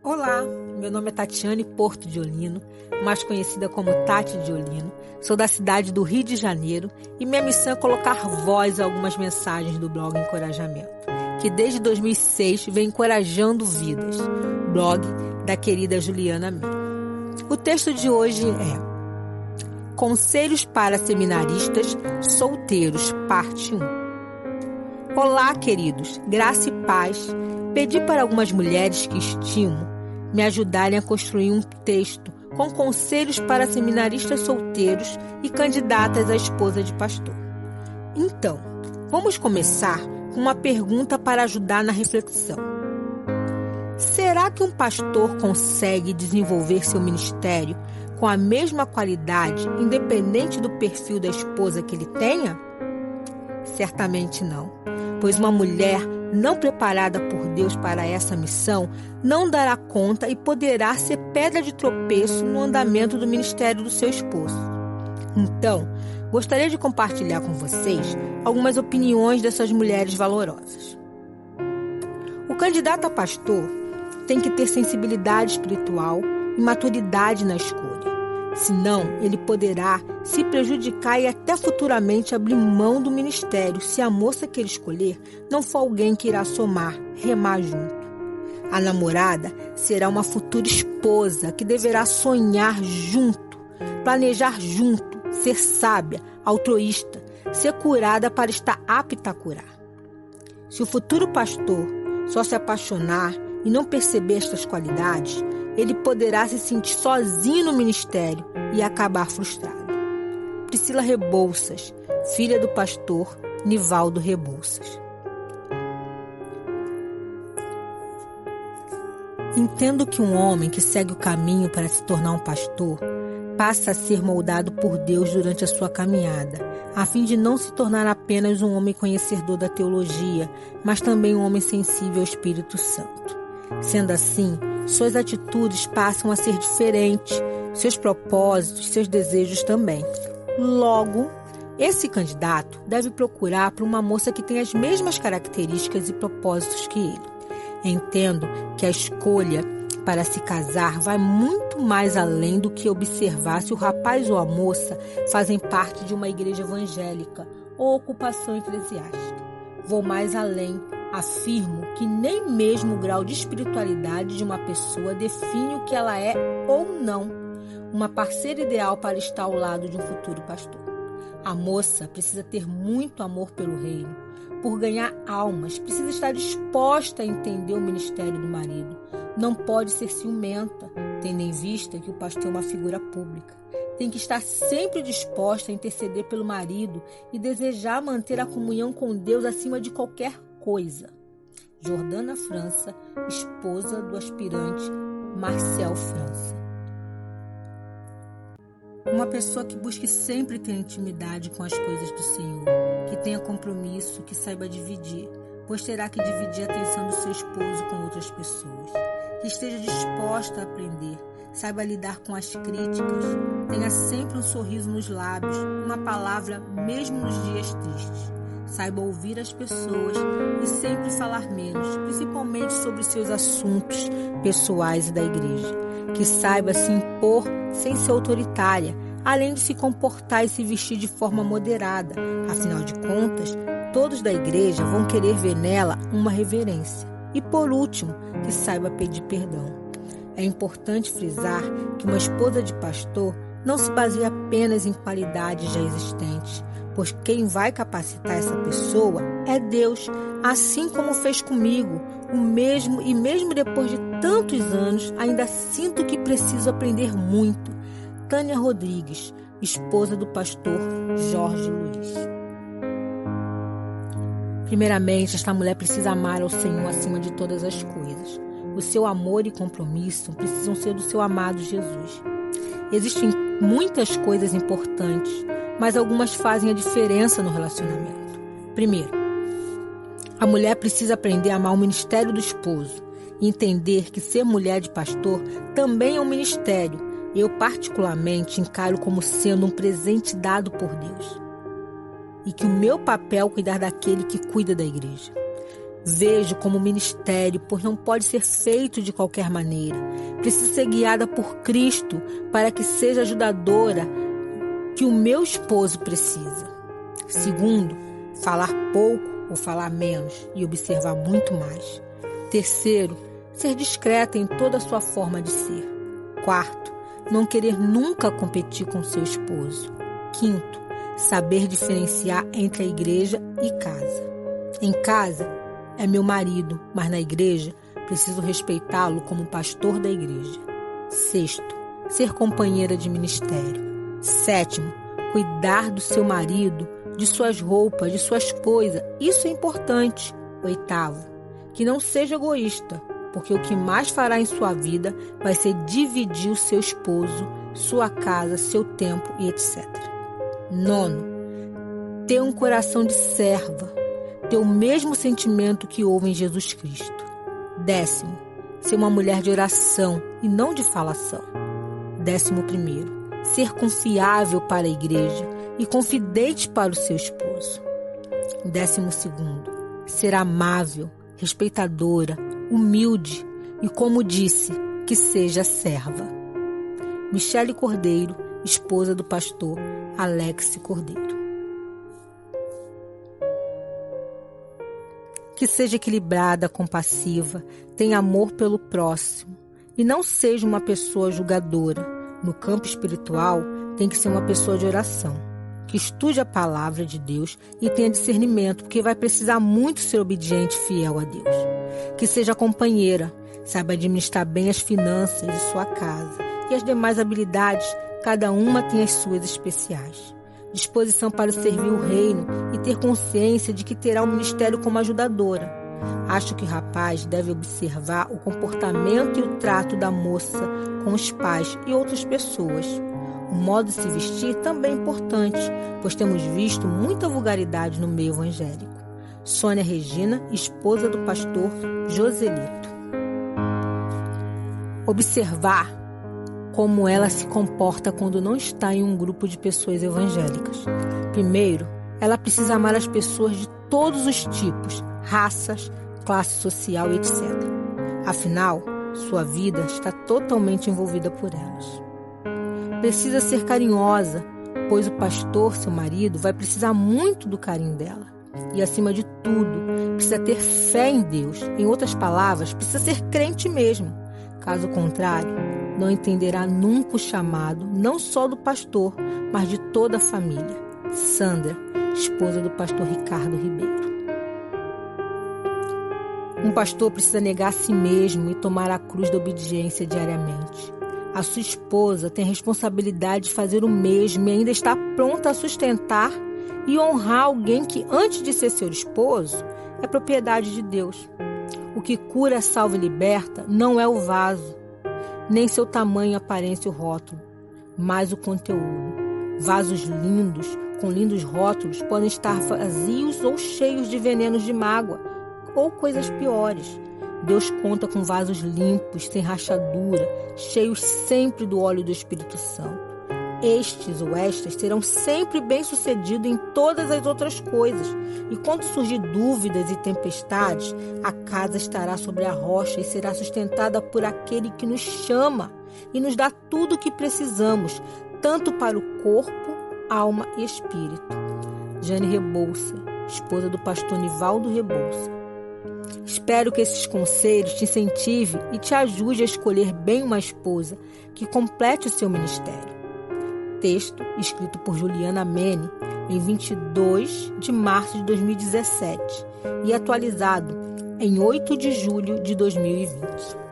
Olá, meu nome é Tatiane Porto de Olino, mais conhecida como Tati de Olino. Sou da cidade do Rio de Janeiro e minha missão é colocar voz a algumas mensagens do blog Encorajamento, que desde 2006 vem encorajando vidas. Blog da querida Juliana Mir. O texto de hoje é Conselhos para Seminaristas Solteiros, parte 1. Olá, queridos, graça e paz. Pedi para algumas mulheres que estimo me ajudarem a construir um texto com conselhos para seminaristas solteiros e candidatas à esposa de pastor. Então, vamos começar com uma pergunta para ajudar na reflexão. Será que um pastor consegue desenvolver seu ministério com a mesma qualidade, independente do perfil da esposa que ele tenha? Certamente não, pois uma mulher não preparada por Deus para essa missão não dará conta e poderá ser pedra de tropeço no andamento do ministério do seu esposo. Então, gostaria de compartilhar com vocês algumas opiniões dessas mulheres valorosas. O candidato a pastor tem que ter sensibilidade espiritual e maturidade na escolha. Senão, ele poderá se prejudicar e até futuramente abrir mão do ministério se a moça que ele escolher não for alguém que irá somar, remar junto. A namorada será uma futura esposa que deverá sonhar junto, planejar junto, ser sábia, altruísta, ser curada para estar apta a curar. Se o futuro pastor só se apaixonar e não perceber estas qualidades, ele poderá se sentir sozinho no ministério e acabar frustrado. Priscila Rebouças, filha do pastor Nivaldo Rebouças. Entendo que um homem que segue o caminho para se tornar um pastor passa a ser moldado por Deus durante a sua caminhada, a fim de não se tornar apenas um homem conhecedor da teologia, mas também um homem sensível ao Espírito Santo. Sendo assim, suas atitudes passam a ser diferentes, seus propósitos, seus desejos também. Logo, esse candidato deve procurar por uma moça que tenha as mesmas características e propósitos que ele. Entendo que a escolha para se casar vai muito mais além do que observar se o rapaz ou a moça fazem parte de uma igreja evangélica ou ocupação eclesiástica. Vou mais além. Afirmo que nem mesmo o grau de espiritualidade de uma pessoa define o que ela é ou não, uma parceira ideal para estar ao lado de um futuro pastor. A moça precisa ter muito amor pelo reino, por ganhar almas, precisa estar disposta a entender o ministério do marido. Não pode ser ciumenta, tendo em vista que o pastor é uma figura pública. Tem que estar sempre disposta a interceder pelo marido e desejar manter a comunhão com Deus acima de qualquer coisa. Jordana França, esposa do aspirante Marcel França. Uma pessoa que busque sempre ter intimidade com as coisas do Senhor, que tenha compromisso, que saiba dividir, pois terá que dividir a atenção do seu esposo com outras pessoas. Que esteja disposta a aprender, saiba lidar com as críticas, tenha sempre um sorriso nos lábios, uma palavra mesmo nos dias tristes. Saiba ouvir as pessoas e sempre falar menos, principalmente sobre seus assuntos pessoais e da igreja. Que saiba se impor sem ser autoritária, além de se comportar e se vestir de forma moderada. Afinal de contas, todos da igreja vão querer ver nela uma reverência. E por último, que saiba pedir perdão. É importante frisar que uma esposa de pastor não se baseia apenas em qualidades já existentes, pois quem vai capacitar essa pessoa é Deus, assim como fez comigo, o mesmo, e mesmo depois de tantos anos, ainda sinto que preciso aprender muito. Tânia Rodrigues, esposa do pastor Jorge Luiz. Primeiramente, esta mulher precisa amar ao Senhor acima de todas as coisas. O seu amor e compromisso precisam ser do seu amado Jesus. Existem muitas coisas importantes, mas algumas fazem a diferença no relacionamento. Primeiro, a mulher precisa aprender a amar o ministério do esposo e entender que ser mulher de pastor também é um ministério. Eu, particularmente, encaro como sendo um presente dado por Deus. E que o meu papel é cuidar daquele que cuida da igreja. Vejo como ministério, pois não pode ser feito de qualquer maneira. Preciso ser guiada por Cristo para que seja ajudadora que o meu esposo precisa. Segundo, falar pouco ou falar menos e observar muito mais. Terceiro, ser discreta em toda a sua forma de ser. Quarto, não querer nunca competir com seu esposo. Quinto, saber diferenciar entre a igreja e casa. Em casa, é meu marido, mas na igreja, preciso respeitá-lo como pastor da igreja. Sexto, ser companheira de ministério. Sétimo, cuidar do seu marido, de suas roupas, de suas coisas. Isso é importante. Oitavo, que não seja egoísta, porque o que mais fará em sua vida vai ser dividir o seu esposo, sua casa, seu tempo e etc. Nono, ter um coração de serva, ter o mesmo sentimento que houve em Jesus Cristo. Décimo, ser uma mulher de oração e não de falação. 11º, ser confiável para a igreja e confidente para o seu esposo. 12º, ser amável, respeitadora, humilde e, como disse, que seja serva. Michele Cordeiro, esposa do pastor Alex Cordeiro. Que seja equilibrada, compassiva, tenha amor pelo próximo e não seja uma pessoa julgadora. No campo espiritual, tem que ser uma pessoa de oração, que estude a palavra de Deus e tenha discernimento, porque vai precisar muito ser obediente e fiel a Deus. Que seja companheira, saiba administrar bem as finanças de sua casa e as demais habilidades, cada uma tem as suas especiais. Disposição para servir o reino e ter consciência de que terá um ministério como ajudadora. Acho que o rapaz deve observar o comportamento e o trato da moça com os pais e outras pessoas. O modo de se vestir também é importante, pois temos visto muita vulgaridade no meio evangélico. Sônia Regina, esposa do pastor Joselito. Observar como ela se comporta quando não está em um grupo de pessoas evangélicas. Primeiro, ela precisa amar as pessoas de todos os tipos, raças, classe social e etc. Afinal, sua vida está totalmente envolvida por elas. Precisa ser carinhosa, pois o pastor, seu marido, vai precisar muito do carinho dela. E, acima de tudo, precisa ter fé em Deus. Em outras palavras, precisa ser crente mesmo. Caso contrário, não entenderá nunca o chamado, não só do pastor, mas de toda a família. Sandra, esposa do pastor Ricardo Ribeiro. Um pastor precisa negar a si mesmo e tomar a cruz da obediência diariamente. A sua esposa tem a responsabilidade de fazer o mesmo e ainda está pronta a sustentar e honrar alguém que, antes de ser seu esposo, é propriedade de Deus. O que cura, salva e liberta não é o vaso, nem seu tamanho, aparência ou rótulo, mas o conteúdo. Vasos lindos, com lindos rótulos, podem estar vazios ou cheios de venenos de mágoa, ou coisas piores. Deus conta com vasos limpos, sem rachadura, cheios sempre do óleo do Espírito Santo. Estes ou estas serão sempre bem-sucedidos em todas as outras coisas. E quando surgir dúvidas e tempestades, a casa estará sobre a rocha e será sustentada por aquele que nos chama e nos dá tudo o que precisamos, tanto para o corpo, alma e espírito. Jane Rebouça, esposa do pastor Nivaldo Rebouça. Espero que esses conselhos te incentivem e te ajude a escolher bem uma esposa que complete o seu ministério. Texto escrito por Juliana Mene em 22 de março de 2017 e atualizado em 8 de julho de 2020.